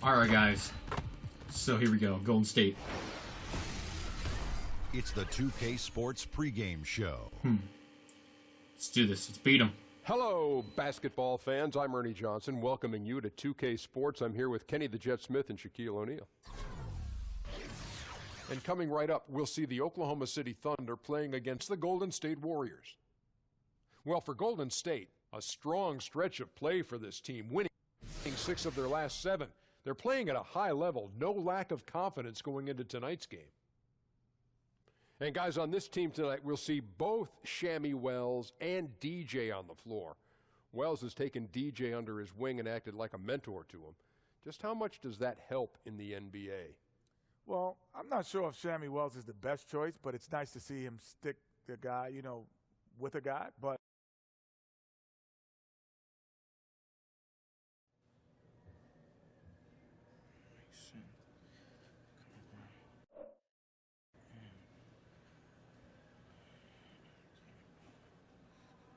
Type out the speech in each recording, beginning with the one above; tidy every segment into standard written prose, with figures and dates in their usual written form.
Alright, guys. So here we go. Golden State. It's the 2K Sports pregame show. Let's do this. Let's beat them. Hello, basketball fans. I'm Ernie Johnson, welcoming you to 2K Sports. I'm here with Kenny the Jet Smith and Shaquille O'Neal. And coming right up, we'll see the Oklahoma City Thunder playing against the Golden State Warriors. Well, for Golden State, a strong stretch of play for this team, winning 6 of their last 7. They're playing at a high level, no lack of confidence going into tonight's game. And guys, on this team tonight, we'll see both Shammy Wells and DJ on the floor. Wells has taken DJ under his wing and acted like a mentor to him. Just how much does that help in the NBA? Well, I'm not sure if Shammy Wells is the best choice, but it's nice to see him stick the guy, you know, with a guy. But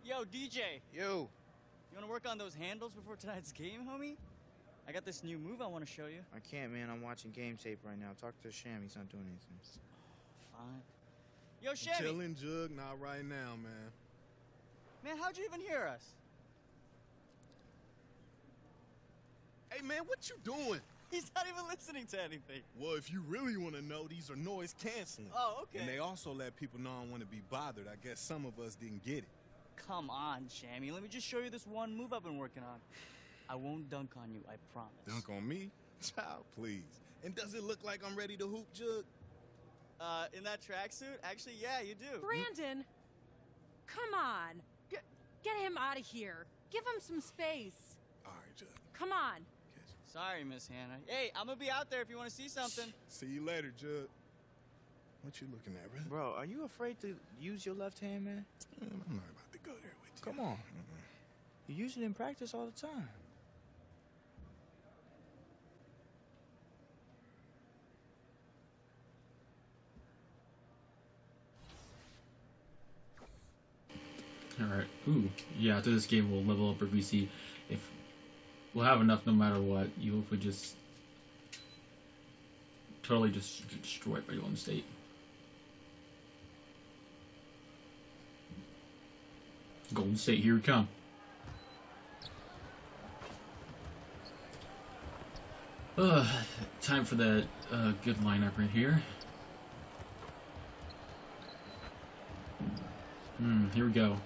Yo, DJ. Yo. You want to work on those handles before tonight's game, homie? I got this new move I want to show you. I can't, man. I'm watching game tape right now. Talk to Sham. He's not doing anything. Fine. Yo, Shammy. Chilling, Jug. Not right now, man. Man, how'd you even hear us? Hey, man, what you doing? He's not even listening to anything. Well, if you really want to know, these are noise canceling. Oh, okay. And they also let people know I don't want to be bothered. I guess some of us didn't get it. Come on, Shammy. Let me just show you this one move I've been working on. I won't dunk on you, I promise. Dunk on me? Child, please. And does it look like I'm ready to hoop, Jug? In that tracksuit? Actually, yeah, you do. Brandon, come on. Get him out of here. Give him some space. All right, Jug. Come on. Sorry, Miss Hannah. Hey, I'm gonna be out there if you want to see something. See you later, Jug. What you looking at, bro? Bro, are you afraid to use your left hand, man? I'm not about to go there with you. Come on. You use it in practice all the time. Alright. Ooh. Yeah, after this game, we'll level up if we see if we'll have enough no matter what. Even if we just totally just get destroyed by Golden State. Golden State, here we come. Time for that good lineup right here. Here we go.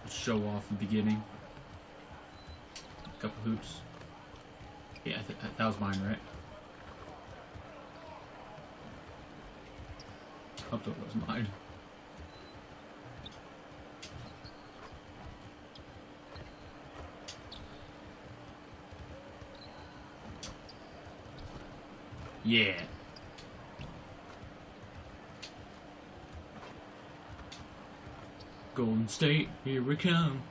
Let's show off in the beginning. A couple hoops. Yeah, that was mine, right? I thought it was mine. Yeah. Golden State, here we come.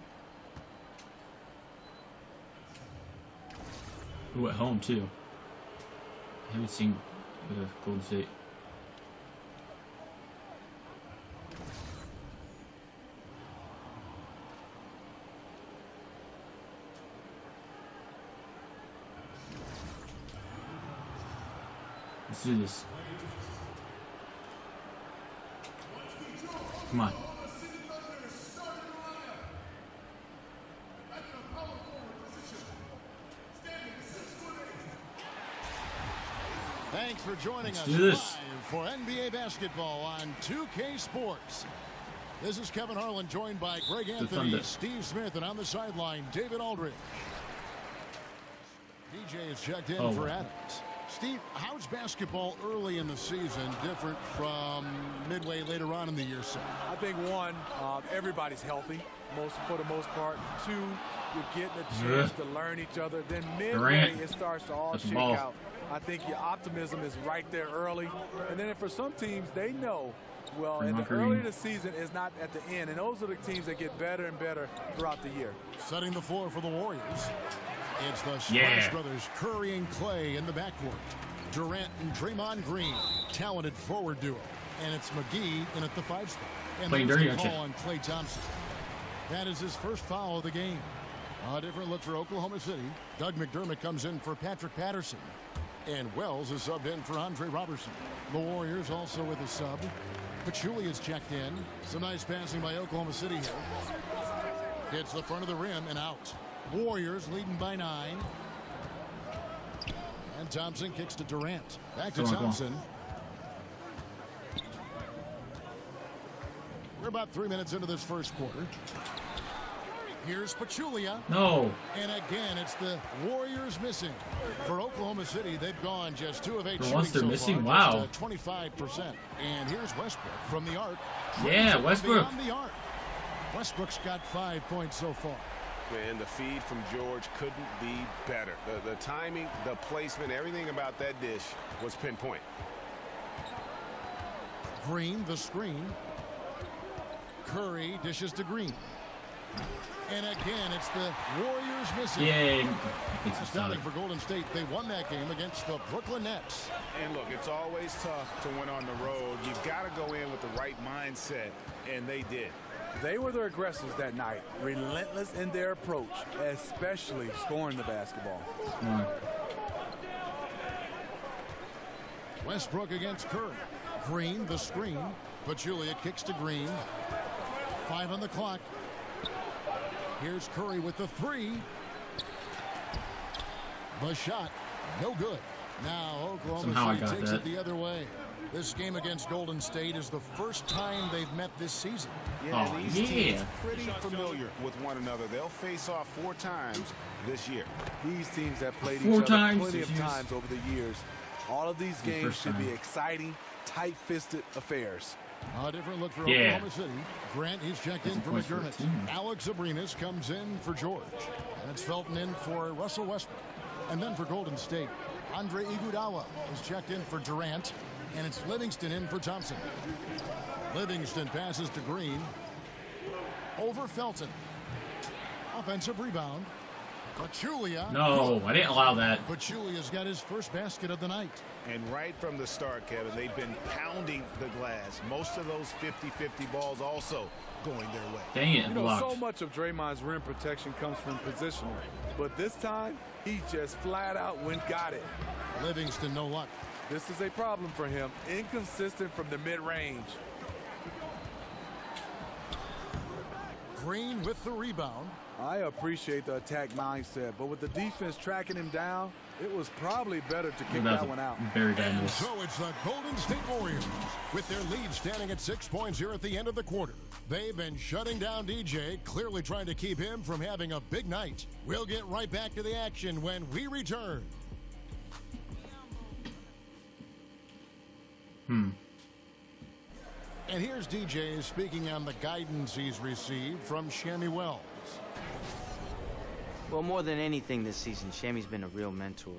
Ooh, at home too. I haven't seen Golden State. Let's do this. Come on. Thanks for joining us do this. live for NBA basketball on 2K Sports. This is Kevin Harlan, joined by Greg Anthony, Steve Smith, and on the sideline, David Aldridge. DJ is checked in for Adams. Steve, how's basketball early in the season different from midway later on in the year, sir? I think, one, everybody's healthy for the most part. 2, you're getting a chance to learn each other. Then midway, it starts to all shake out. I think your optimism is right there early. And then for some teams, they know, well, in the early of the season is not at the end. And those are the teams that get better and better throughout the year. Setting the floor for the Warriors. It's the Splash Brothers, Curry and Clay in the backcourt. Durant and Draymond Green, talented forward duo. And it's McGee in at the 5 spot. And playing dirty, call on Klay Thompson. That is his first foul of the game. A different look for Oklahoma City. Doug McDermott comes in for Patrick Patterson. And Wells is subbed in for Andre Robertson. The Warriors also with a sub. Pachulia is checked in. Some nice passing by Oklahoma City here. Hits the front of the rim and out. Warriors leading by 9. And Thompson kicks to Durant. Back to Thompson. We're about 3 minutes into this first quarter. Here's Pachulia. No. And again, it's the Warriors missing. For Oklahoma City, they've gone just 2 of 8 For once they're so missing? far, Wow. just, 25%. And here's Westbrook from the arc. Yeah, Westbrook. Beyond the arc. Westbrook's got 5 points so far. And the feed from George couldn't be better. The timing, the placement, everything about that dish was pinpoint. Green, the screen. Curry dishes to Green. And again, it's the Warriors missing. Yeah. Astounding for Golden State. They won that game against the Brooklyn Nets. And look, it's always tough to win on the road. You've got to go in with the right mindset, and they did. They were the aggressors that night, relentless in their approach, especially scoring the basketball. Westbrook against Curry. Green, the screen. Pachulia kicks to Green. 5 on the clock. Here's Curry with the 3. The shot, no good. Now Oklahoma City takes it the other way. This game against Golden State is the first time they've met this season. Yeah, these teams pretty familiar with one another. They'll face off 4 times this year. These teams have played each other plenty of times over the years. All of these games should be exciting, tight-fisted affairs. A different look for Oklahoma City. Grant, he's checked in for McDermott. Alex Abrinas comes in for George. And it's Felton in for Russell Westbrook. And then for Golden State, Andre Iguodala is checked in for Durant. And it's Livingston in for Thompson. Livingston passes to Green. Over Felton. Offensive rebound. Pachulia. No, I didn't allow that. Pachulia's got his first basket of the night. And right from the start, Kevin, they've been pounding the glass. Most of those 50-50 balls also going their way. Dang it, blocked. So much of Draymond's rim protection comes from positioning. But this time, he just flat out got it. Livingston, no luck. This is a problem for him. Inconsistent from the mid-range. Green with the rebound. I appreciate the attack mindset, but with the defense tracking him down, it was probably better to kick that one out. Very dangerous. So it's the Golden State Warriors with their lead standing at 6 points here at the end of the quarter. They've been shutting down DJ, clearly trying to keep him from having a big night. We'll get right back to the action when we return. And here's DJ speaking on the guidance he's received from Shammy Wells. Well, more than anything this season, Shammy's been a real mentor.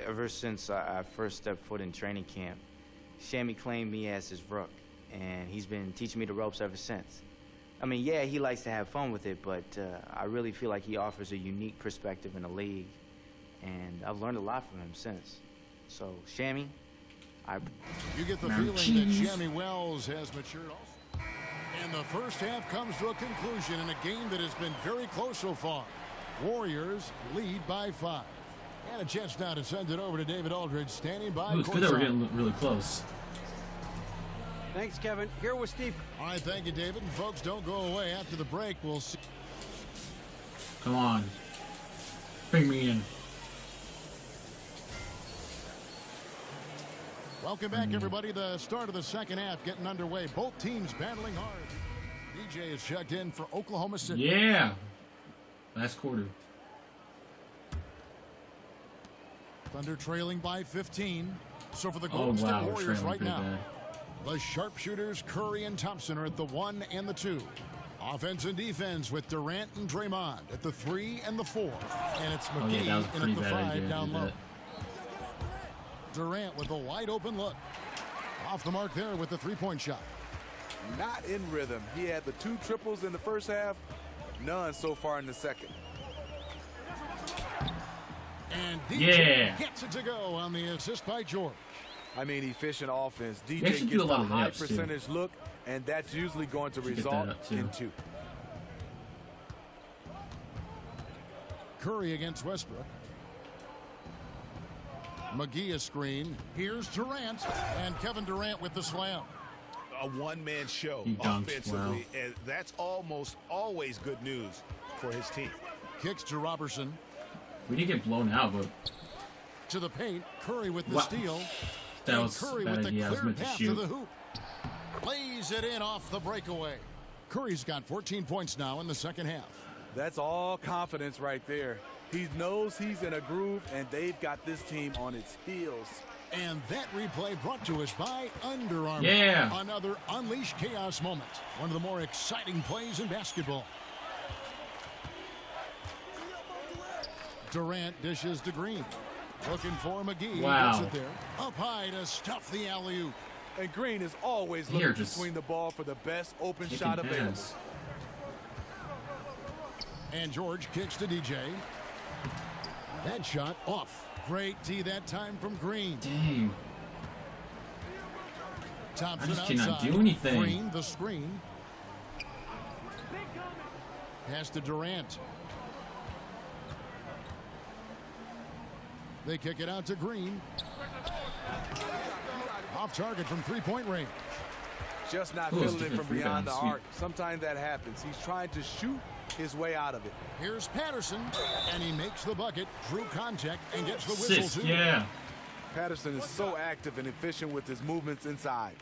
Ever since I first stepped foot in training camp, Shammy claimed me as his rook, and he's been teaching me the ropes ever since. I mean, yeah, he likes to have fun with it, but I really feel like he offers a unique perspective in the league, and I've learned a lot from him since. So, Shammy, You get the feeling that Shammy Wells has matured also. And the first half comes to a conclusion in a game that has been very close so far. Warriors lead by 5. And a chance now to send it over to David Aldridge, standing by. It's good that we're getting really close. Thanks, Kevin. Here with Steve. All right, thank you, David. And folks, don't go away. After the break, we'll see. Come on. Bring me in. Welcome back, everybody. The start of the second half getting underway. Both teams battling hard. DJ is checked in for Oklahoma City. Yeah. Last quarter. Thunder trailing by 15. So for the Golden State Warriors right now, the sharpshooters Curry and Thompson are at the 1 and the 2. Offense and defense with Durant and Draymond at the 3 and the 4. And it's McGee in at the 5 down low. Durant with a wide open look. Off the mark there with the three-point shot. Not in rhythm. He had the 2 triples in the first half, none so far in the second. And DJ gets it to go on the assist by George. I mean, efficient offense. DJ gets a high percentage look, and that's usually going to result in 2. Curry against Westbrook. McGee a screen. Here's Durant. And Kevin Durant with the slam. A one-man show dunks, offensively, wow. and that's almost always good news for his team. Kicks to Robertson. We didn't get blown out, but To the paint. Curry with the steal. that And was Curry a bad with the idea. I was clear meant to path to shoot. the hoop. Lays it in off the breakaway. Curry's got 14 points now in the second half. That's all confidence right there. He knows he's in a groove, and they've got this team on its heels. And that replay brought to us by Under Armour. Yeah. Another Unleash Chaos moment. One of the more exciting plays in basketball. Durant dishes to Green. Looking for McGee. Wow. Gets it there. Up high to stuff the alley-oop. And Green is always Here, looking just between the ball for the best open kicking shot available. ass. And George kicks to DJ. That shot off. Great D that time from Green. Dang. Thompson I just cannot outside. do anything. Green the screen. Pass to Durant. They kick it out to Green. Off target from three-point range. Just not Ooh, feeling it from beyond the rebounds. arc. Sometimes that happens. He's trying to shoot his way out of it. Here's Patterson, and he makes the bucket, drew contact, and gets the whistle Assist, too. yeah. Patterson is so active and efficient with his movements inside.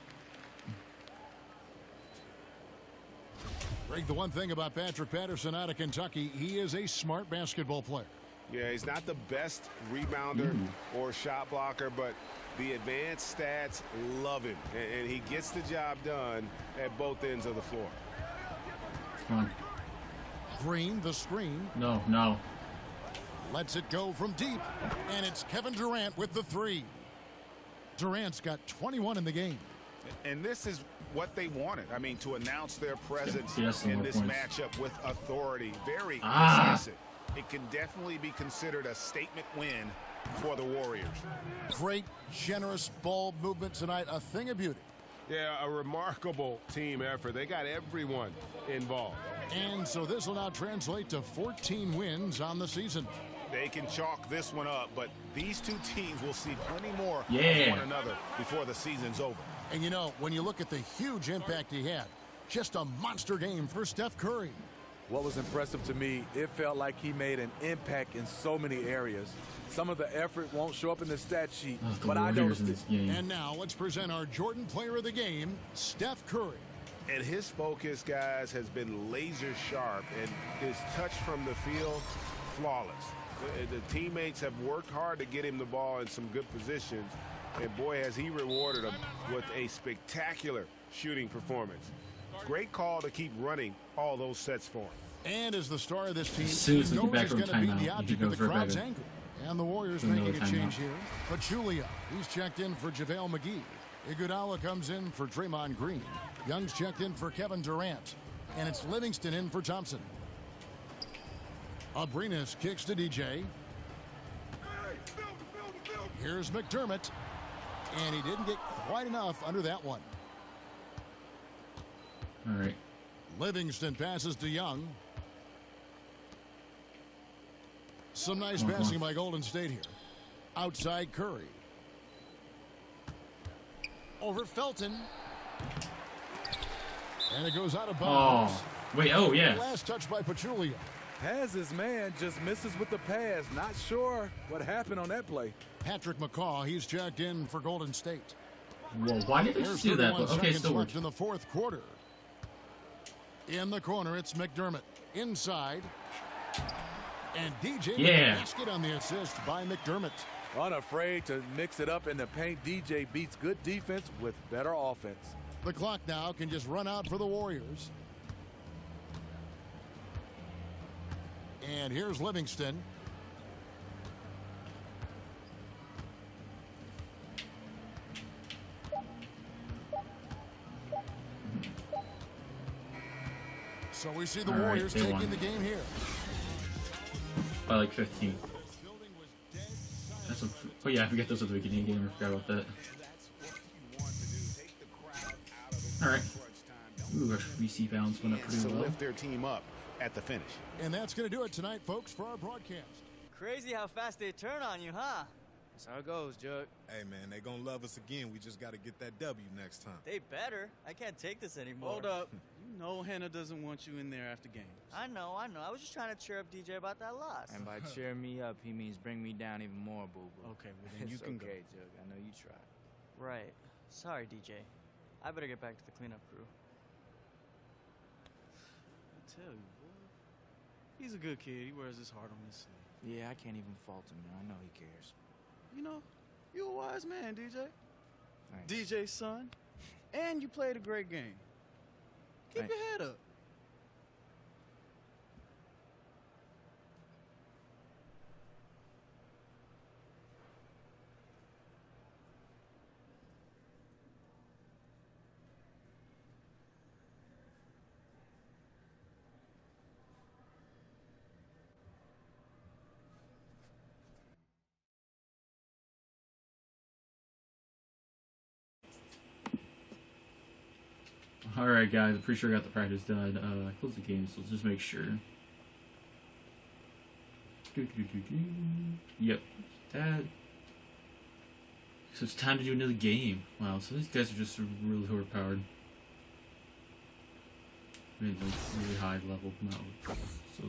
Greg, the one thing about Patrick Patterson out of Kentucky, he is a smart basketball player. Yeah, he's not the best rebounder or shot blocker, but the advanced stats love him, and he gets the job done at both ends of the floor. Come on. Green, the screen, No, no. lets it go from deep, and it's Kevin Durant with the three. Durant's got 21 in the game. And this is what they wanted. I mean, to announce their presence Yeah, some in more this points. matchup with authority. Very decisive. It can definitely be considered a statement win for the Warriors. Great, generous ball movement tonight, a thing of beauty. Yeah, a remarkable team effort. They got everyone involved. And so this will now translate to 14 wins on the season. They can chalk this one up, but these two teams will see plenty more of Yeah. one another before the season's over. And you know, when you look at the huge impact he had, just a monster game for Steph Curry. What was impressive to me, it felt like he made an impact in so many areas. Some of the effort won't show up in the stat sheet, Oh, the but I Warriors noticed in it. this game. And now let's present our Jordan Player of the Game, Steph Curry. And his focus, guys, has been laser sharp, and his touch from the field, flawless. The teammates have worked hard to get him the ball in some good positions, and boy, has he rewarded them with a spectacular shooting performance. Great call to keep running all those sets for him. And as the star of this team, As soon as he we get knows back he's from going to be timeout, the he object of the goes right crowd's back in. anger. And the Warriors Another making a timeout. change here. Pachulia, he's checked in for JaVale McGee. Iguodala comes in for Draymond Green. Young's checked in for Kevin Durant. And it's Livingston in for Thompson. Abrinas kicks to DJ. Here's McDermott. And he didn't get quite enough under that one. All right. Livingston passes to Young. Some nice passing by Golden State here. Outside Curry. Over Felton. And it goes out of bounds. Oh, wait. Oh, yeah. Last touch by Pachulia. Has his man, just misses with the pass. Not sure what happened on that play. Patrick McCaw, he's checked in for Golden State. Whoa, why did they There's do that? 31 But, okay, seconds still left works. in the fourth quarter. In the corner, it's McDermott. Inside. And DJ with Yeah. the basket on the assist by McDermott. Unafraid to mix it up in the paint. DJ beats good defense with better offense. The clock now can just run out for the Warriors. And here's Livingston. So we see the All right, Warriors they taking won. the game here. By like 15. That's a, oh yeah, I forget those at the beginning of the game. I forgot about that. All right. Ooh, our VC bounds went up pretty To well. lift their team up. at the finish. And that's going to do it tonight, folks, for our broadcast. Crazy how fast they turn on you, huh? That's how it goes, Jug. Hey, man, they gonna love us again. We just got to get that W next time. They better. I can't take this anymore. Hold up. You know Hannah doesn't want you in there after games. I know. I was just trying to cheer up DJ about that loss. And by cheer me up, he means bring me down even more, boo-boo. Okay, well then you It's can okay, go. Jug. I know you tried. Right. Sorry, DJ. I better get back to the cleanup crew. I tell you, boy. He's a good kid. He wears his heart on his sleeve. Yeah, I can't even fault him, man. I know he cares. You know, you a wise man, DJ. Thanks. DJ's son. And you played a great game. Keep Thanks. your head up. Alright guys, I'm pretty sure I got the practice done. I closed the game, so let's just make sure. Yep, that. So it's time to do another game. Wow, so these guys are just really overpowered. I mean, like, really high level now. So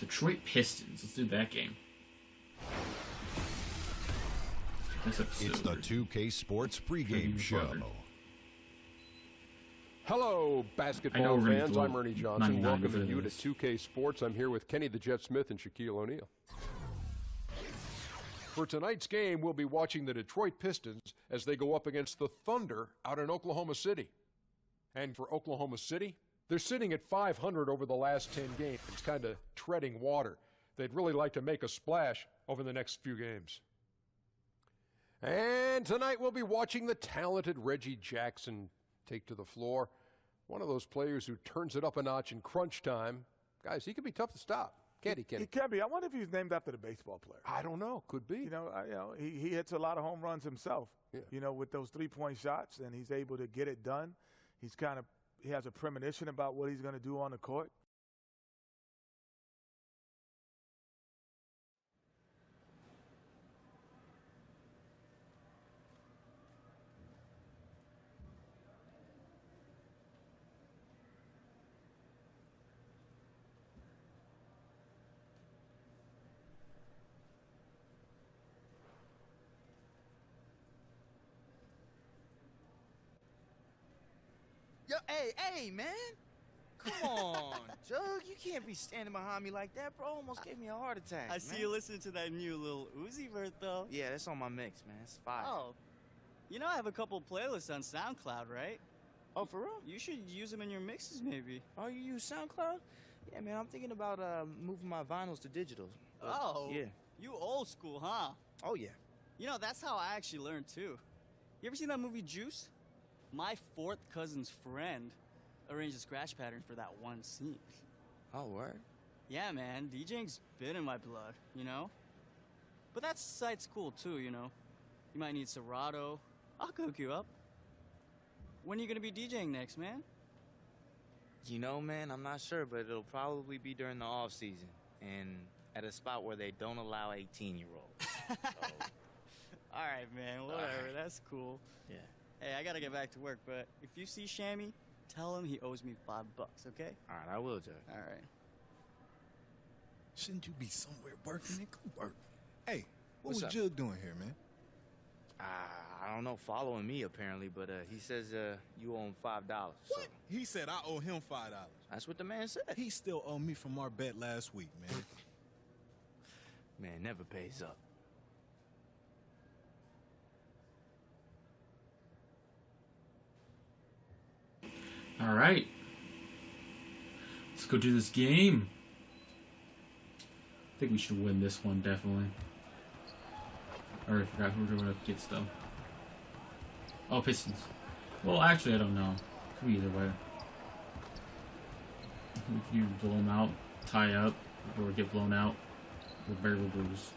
Detroit Pistons, let's do that game. This episode. It's the 2K Sports pregame show. Hello, I know basketball we're gonna fans. do I'm Ernie Johnson. 99 Welcoming for you to this. 2K Sports. I'm here with Kenny the Jet Smith and Shaquille O'Neal. For tonight's game, we'll be watching the Detroit Pistons as they go up against the Thunder out in Oklahoma City. And for Oklahoma City, they're sitting at 500 over the last 10 games, kind of treading water. They'd really like to make a splash over the next few games. And tonight we'll be watching the talented Reggie Jackson take to the floor. One of those players who turns it up a notch in crunch time. Guys, he can be tough to stop. Can't he, Kenny? He can be. I wonder if he's named after the baseball player. I don't know. Could be. You know, he hits a lot of home runs himself. Yeah. You know, with those three-point shots, and he's able to get it done. He has a premonition about what he's going to do on the court. Yo, hey, man. Come on, Jug. You can't be standing behind me like that, bro. Almost gave me a heart attack. I see you listening to that new little Uzi Vert, though. Yeah, that's on my mix, man. It's fire. Oh. You know I have a couple playlists on SoundCloud, right? Oh, for real? You should use them in your mixes, maybe. Oh, you use SoundCloud? Yeah, man. I'm thinking about moving my vinyls to digital. Oh. Yeah. You old school, huh? Oh, yeah. You know, that's how I actually learned, too. You ever seen that movie Juice? My fourth cousin's friend arranged a scratch pattern for that one scene. Oh, word? Yeah, man, DJing's been in my blood, you know? But that site's cool, too, you know? You might need Serato. I'll cook you up. When are you gonna be DJing next, man? You know, man, I'm not sure, but it'll probably be during the off season and at a spot where they don't allow 18-year-olds. All right, man, whatever. right. That's cool. Yeah. Hey, I gotta get back to work, but if you see Shammy, tell him he owes me $5, okay? All right, I will, Judge. All right. Shouldn't you be somewhere working? Go work. Hey, what What's was up? Jug doing here, man? I don't know, following me apparently, but he says you owe him $5. What? So He said I owe him $5. that's what the man said. He still owe me from our bet last week, man. Man, never pays up. All right, let's go do this game. I think we should win this one, definitely. Or I forgot who we're going up against, though. Oh, Pistons. Well, actually, I don't know. Could be either way. If you blow them out, tie up, or get blown out, we'll barely lose.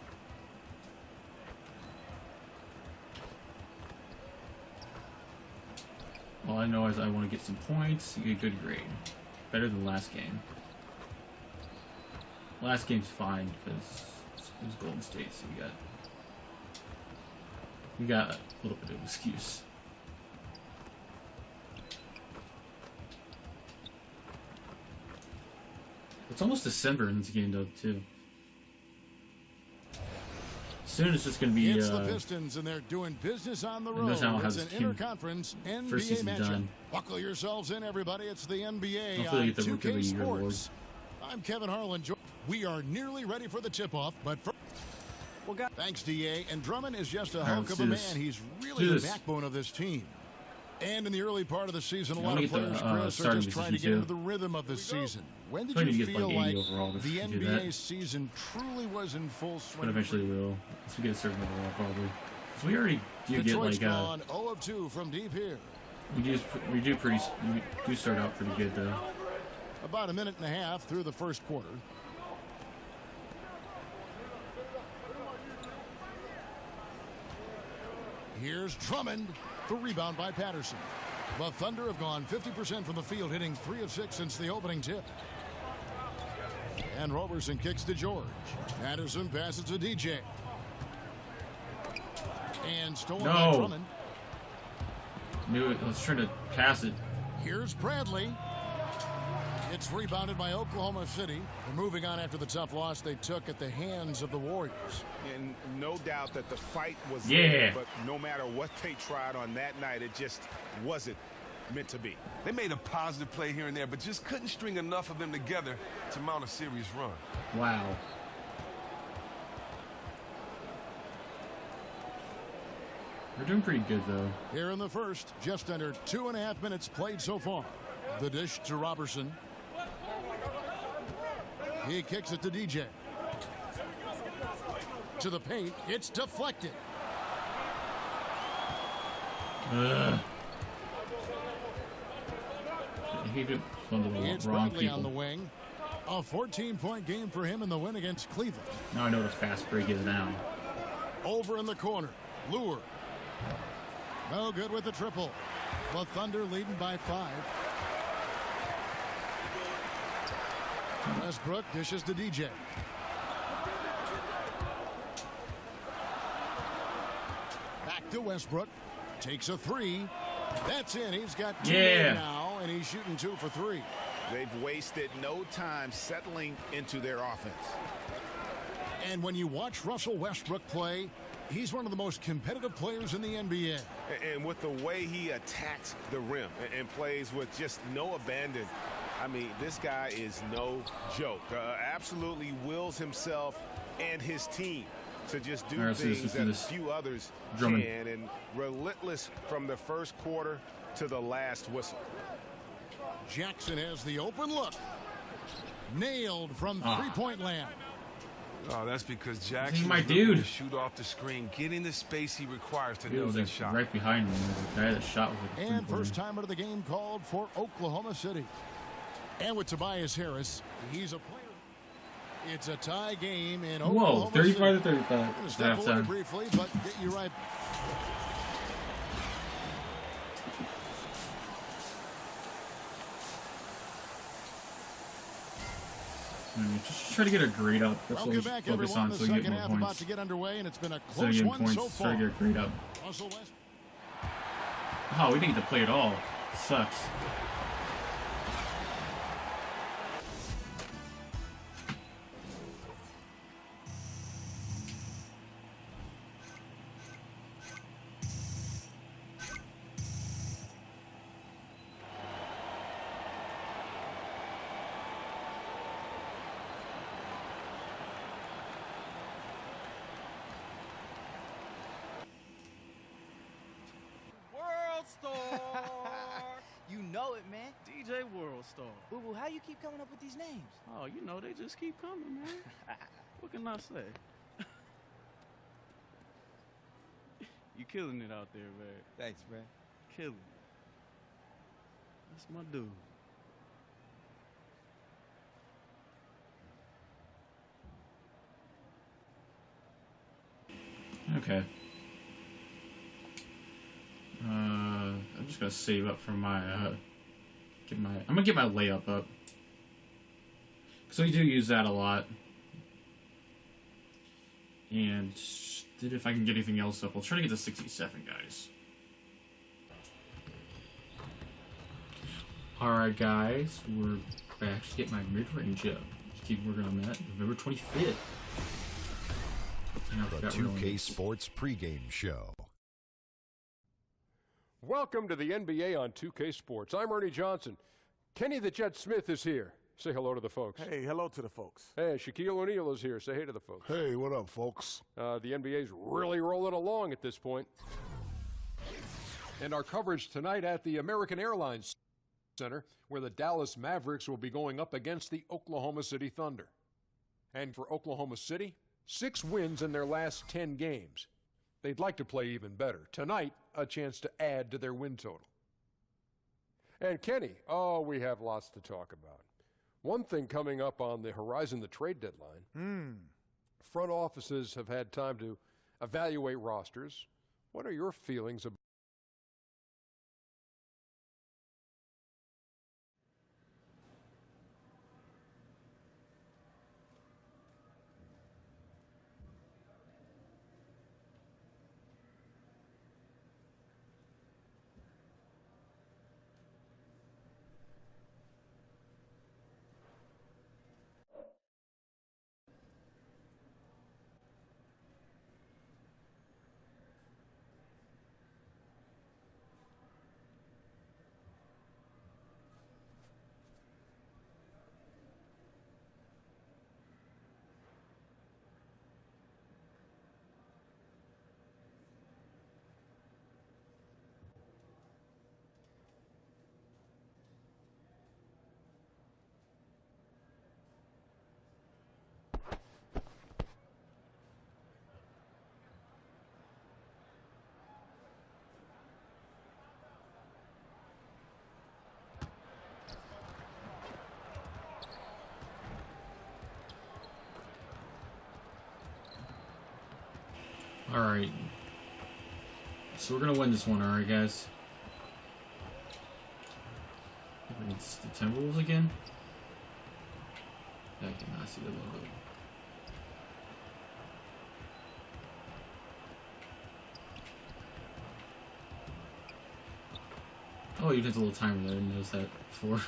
All I know is I want to get some points, get a good grade. better than last game. Last game's fine because it was Golden State, so we got a little bit of an excuse. It's almost December in this game, though, too. Soon it's just going to be. It's the Pistons, and they're doing business on the road. It's an interconference NBA matchup. Buckle yourselves in, everybody. It's the NBA on 2K Sports. I'm Kevin Harlan. We are nearly ready for the tip-off, but first, thanks, DA. And Drummond is just a hunk of a man. He's really the backbone of this team. And in the early part of the season, a lot of players, Chris, are just trying to get into the rhythm of the season. When did you feel like the NBA season truly was in full swing? But eventually we will. Once we get a certain overall, probably. So we already do get Detroit's like gone 0 of 2 from deep here. We do start out pretty good though. About a minute and a half through the first quarter. Here's Drummond. The rebound by Patterson. The Thunder have gone 50% from the field, hitting 3 of 6 since the opening tip. And Roberson kicks to George. Patterson passes to DJ. And stolen by Drummond. Knew it. I was trying to pass it. Here's Bradley. It's rebounded by Oklahoma City. They're moving on after the tough loss they took at the hands of the Warriors. And no doubt that the fight was there, but no matter what they tried on that night, it just wasn't meant to be. They made a positive play here and there, but just couldn't string enough of them together to mount a serious run. Wow. We're doing pretty good, though. Here in the first, just under 2.5 minutes played so far. The dish to Roberson. He kicks it to DJ. To the paint. It's deflected. It's Bradley on the wing. A 14-point game for him in the win against Cleveland. Now I know the fast break is down. Over in the corner. Lure. No good with the triple. The Thunder leading by 5. Westbrook dishes to DJ. Back to Westbrook. Takes a 3. That's in. He's got 2 now, and he's shooting 2 for 3. They've wasted no time settling into their offense. And when you watch Russell Westbrook play, he's one of the most competitive players in the NBA. And with the way he attacks the rim and plays with just no abandon, I mean, this guy is no joke. Absolutely wills himself and his team to just do things that few others can, and relentless from the first quarter to the last whistle. Jackson has the open look. Nailed from three-point land. Oh, that's because Jackson my dude to shoot off the screen, getting the space he requires to nail that shot. Right behind me, the guy that shot was and first time out of the game called for Oklahoma City. And with Tobias Harris, he's a player. It's a tie game in Oklahoma 35 to 35. Step away briefly, but get you right. Just try to get a grade up. That's what we should focus on, so we get more points. About to get underway, and it's been a close one so far. Try to get a grade up. Oh, we didn't get to play at all. Sucks. You know it, man. DJ World Star. Boo-boo, how you keep coming up with these names? Oh, you know, they just keep coming, man. What can I say? You killing it out there, man. Thanks, man. Killing it. That's my dude. Okay. I'm just gonna save up for my I'm gonna get my layup up. So we do use that a lot. And if I can get anything else up, I'll try to get to 67, guys. Alright, guys, we're back to get my mid-range up. Just keep working on that. November 25th. The 2K Sports pregame show. Welcome to the NBA on 2K Sports. I'm Ernie Johnson. Kenny the Jet Smith is here. Say hello to the folks. Hey, hello to the folks. Hey, Shaquille O'Neal is here. Say hey to the folks. Hey, what up, folks? The NBA's really rolling along at this point. And our coverage tonight at the American Airlines Center, where the Dallas Mavericks will be going up against the Oklahoma City Thunder. And for Oklahoma City, 6 wins in their last 10 games. They'd like to play even better. Tonight, a chance to add to their win total. And Kenny, we have lots to talk about. One thing coming up on the horizon, the trade deadline. Front offices have had time to evaluate rosters. What are your feelings about? Alright. So we're gonna win this one, alright, guys? It's the Timberwolves again? I cannot see the logo. Oh, you did a little timer there. I didn't notice that before.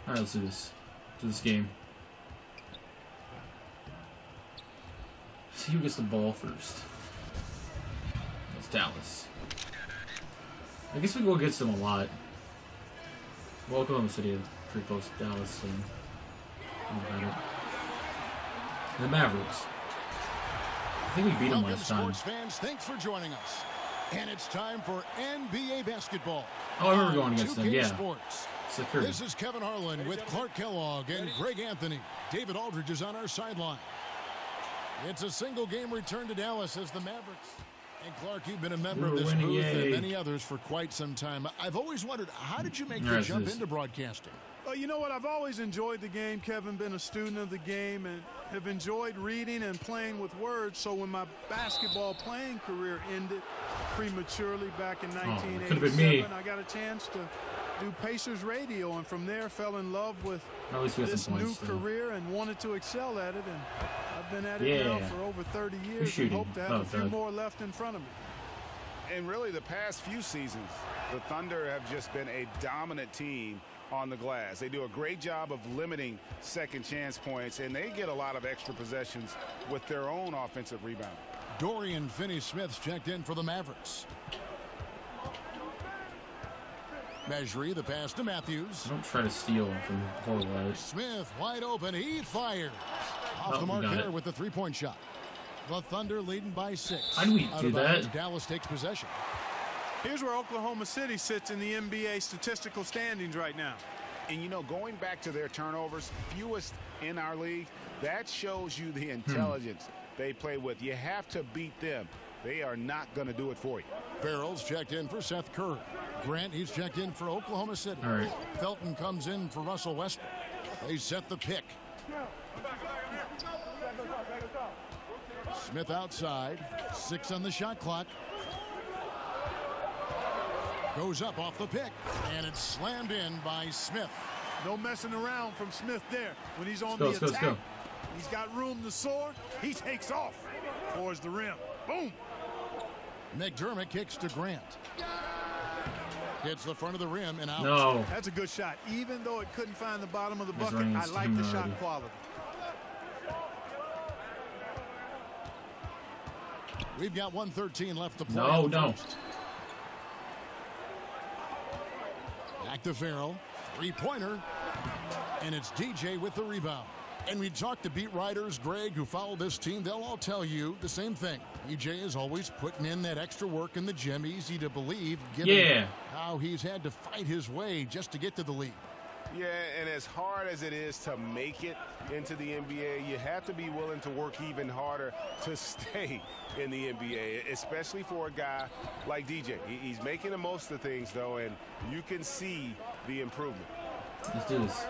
Alright, let's do this. Do this game. See who gets the ball first. That's Dallas. I guess we go against them a lot. Well, Oklahoma City is pretty close to Dallas, so the Mavericks. I think we beat them last time. Sports fans, thanks for joining us. And it's time for NBA basketball. Oh, I remember going against them, yeah. Sports. This is Kevin Harlan with Clark Kellogg and Greg Anthony. David Aldridge is on our sideline. It's a single game return to Dallas as the Mavericks. And Clark, you've been a member of this booth and many others for quite some time. I've always wondered, how did you make the jump into broadcasting? Well, you know what? I've always enjoyed the game, Kevin, been a student of the game, and have enjoyed reading and playing with words. So when my basketball playing career ended prematurely back in 1987, I got a chance to do Pacers radio, and from there fell in love with this new career and wanted to excel at it. And I've been at it now for over 30 years and hope to have a few more left in front of me. And really the past few seasons, the Thunder have just been a dominant team on the glass. They do a great job of limiting second chance points, and they get a lot of extra possessions with their own offensive rebound. Dorian Finney-Smith's checked in for the Mavericks. Mejri, the pass to Matthews. Don't try to steal from Horwell. Smith wide open. He fires. Off the mark there with the three-point shot. The Thunder leading by 6. How do we do that? Dallas takes possession. Here's where Oklahoma City sits in the NBA statistical standings right now. And, you know, going back to their turnovers, fewest in our league, that shows you the intelligence they play with. You have to beat them. They are not going to do it for you. Farrell's checked in for Seth Curry. Grant, he's checked in for Oklahoma City. All right. Felton comes in for Russell Westbrook. They set the pick. Smith outside. 6 on the shot clock. Goes up off the pick, and it's slammed in by Smith. No messing around from Smith there. When he's on the attack, he's got room to soar. He takes off towards the rim. Boom. McDermott kicks to Grant. Hits the front of the rim and out. No. That's a good shot. Even though it couldn't find the bottom of the bucket, I like the shot quality. We've got 1:13 left to play. No. Back to Farrell. 3-pointer. And it's DJ with the rebound. And we talked to beat writers, Greg, who follow this team. They'll all tell you the same thing. DJ is always putting in that extra work in the gym. Easy to believe, given how he's had to fight his way just to get to the league. Yeah, and as hard as it is to make it into the NBA, you have to be willing to work even harder to stay in the NBA, especially for a guy like DJ. He's making the most of things, though, and you can see the improvement. Let's do this.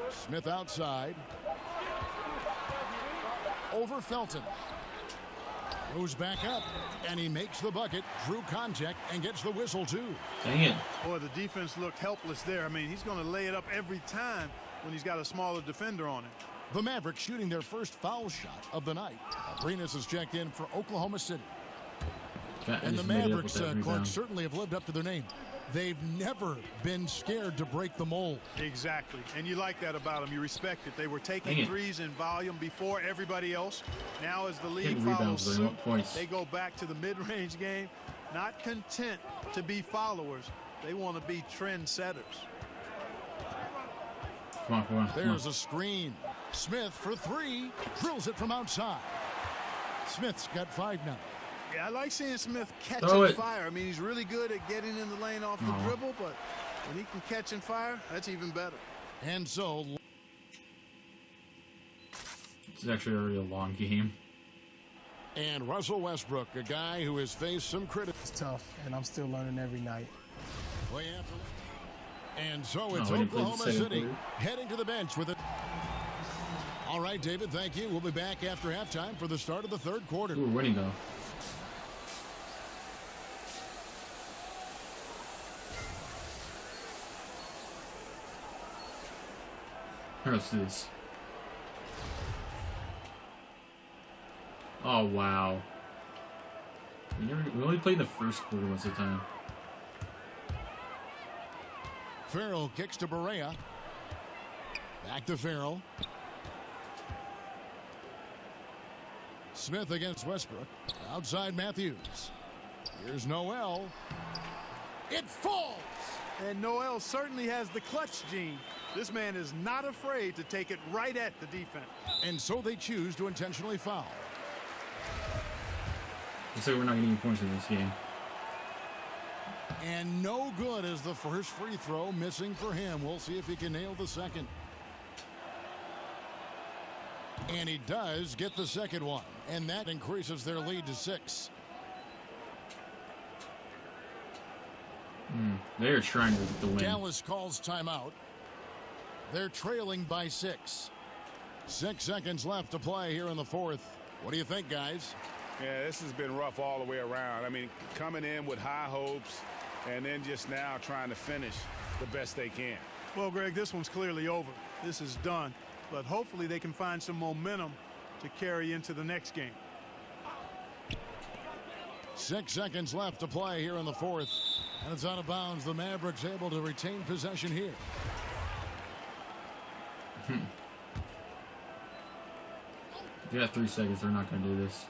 Smith outside. Over Felton. Goes back up, and he makes the bucket, drew contact, and gets the whistle, too. Dang it. Boy, the defense looked helpless there. I mean, he's going to lay it up every time when he's got a smaller defender on him. The Mavericks shooting their first foul shot of the night. Abrinas is checked in for Oklahoma City. And the Mavericks, Clark, certainly have lived up to their name. They've never been scared to break the mold. Exactly. And you like that about them. You respect it. They were taking threes in volume before everybody else. Now as the league follows suit, they go back to the mid-range game. Not content to be followers. They want to be trendsetters. Come on. There's a screen. Smith for 3. Drills it from outside. Smith's got 5 now. Yeah, I like seeing Smith catching fire. I mean, he's really good at getting in the lane off the dribble, but when he can catch and fire, that's even better. And so it's actually already a long game. And Russell Westbrook, a guy who has faced some criticism. It's tough, and I'm still learning every night. And so it's Oklahoma City heading to the bench with it. All right, David, thank you. We'll be back after halftime for the start of the third quarter. We're winning, though. Let's do this. Oh, wow. We only played the first quarter most of the time. Farrell kicks to Barea. Back to Farrell. Smith against Westbrook. Outside Matthews. Here's Noel. It falls! And Noel certainly has the clutch gene. This man is not afraid to take it right at the defense. And so they choose to intentionally foul. Looks like we're not getting any points in this game. And no good as the first free throw, missing for him. We'll see if he can nail the second. And he does get the second one. And that increases their lead to 6. They're trying to get the win. Dallas calls timeout. They're trailing by 6. 6 seconds left to play here in the fourth. What do you think, guys? Yeah, this has been rough all the way around. I mean, coming in with high hopes and then just now trying to finish the best they can. Well, Greg, this one's clearly over. This is done. But hopefully they can find some momentum to carry into the next game. 6 seconds left to play here in the fourth. And it's out of bounds. The Mavericks able to retain possession here. If you have 3 seconds, they're not going to do this.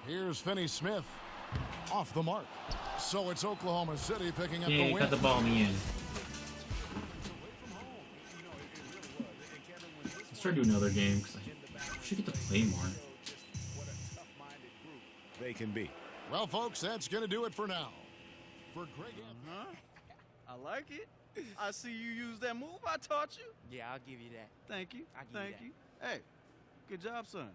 Here's Finney Smith off the mark. So it's Oklahoma City picking up the win. Got the ball in the end. Let's try to do another game because I should get to play more. They can be. Well, folks, that's going to do it for now. For Greg I like it. I see you use that move I taught you. Yeah, I'll give you that. Thank you. I'll give you that. Hey, good job, son.